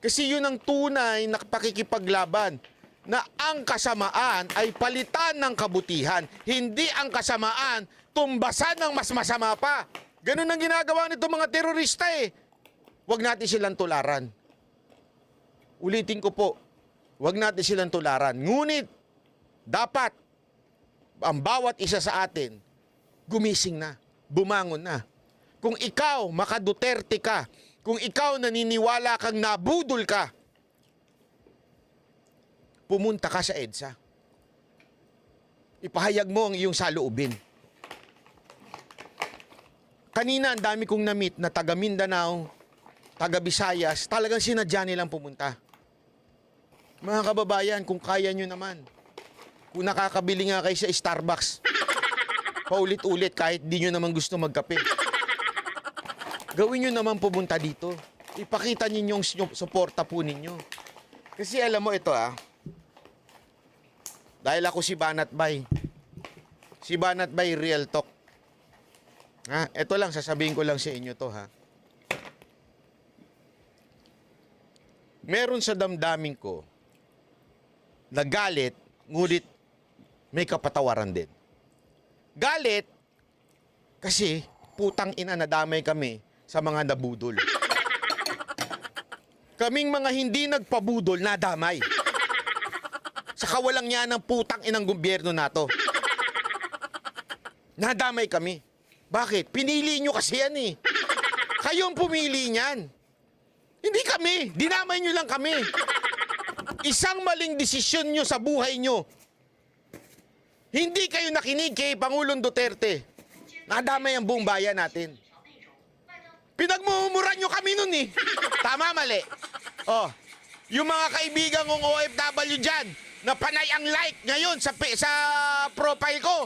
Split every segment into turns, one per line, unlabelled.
Kasi yun ang tunay na pakikipaglaban na ang kasamaan ay palitan ng kabutihan. Hindi ang kasamaan tumbasan ng mas masama pa. Ganun ang ginagawa nito mga terorista eh. Huwag natin silang tularan. Ulitin ko po, huwag natin silang tularan. Ngunit, dapat ang bawat isa sa atin, gumising na, bumangon na. Kung ikaw, maka-Duterte ka, kung ikaw naniniwala kang nabudol ka, pumunta ka sa EDSA. Ipahayag mo ang iyong saloobin. Kanina, ang dami kong na-meet na taga Mindanao, taga Visayas, talagang sinadya nilang pumunta. Mga kababayan, kung kaya nyo naman, kung nakakabili nga kayo sa Starbucks, paulit-ulit kahit di nyo naman gusto magkape, gawin nyo naman pumunta dito. Ipakita ninyo yung suporta po ninyo. Kasi alam mo ito dahil ako si Banat Bay. Si Banat Bay, real talk. Ito lang, sasabihin ko lang sa inyo to Meron sa damdamin ko na galit, ngunit may kapatawaran din. Galit, kasi putang ina nadamay kami sa mga nabudol. Kaming mga hindi nagpabudol, nadamay. Sa kawalang niya ng putang inang gobyerno nato. Nadamay kami. Bakit? Pinili nyo kasi yan eh. Kayong pumili niyan. Hindi kami. Dinamay nyo lang kami. Isang maling desisyon nyo sa buhay nyo. Hindi kayo nakinig kay Pangulong Duterte. Nadamay ang buong bayan natin. Pinagmumura nyo kami nun eh. Tama, mali. Yung mga kaibigan kong OFW dyan, na panay ang like ngayon sa profile ko.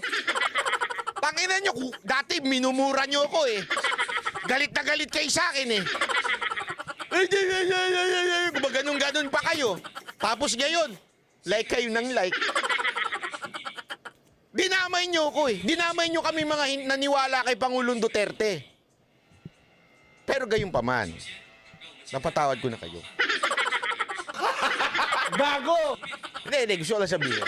Tanginan nyo, dati minumura nyo ako eh. Galit na galit kayo sa akin eh. Kung ganun-ganun pa kayo. Tapos ngayon, like kayo ng like. Dinamay nyo ko eh. Dinamay nyo kami mga naniwala kay Pangulong Duterte. Pero gayon pa man, napatawad ko na kayo.
Bago!
Hindi, gusto ko lang sabihin.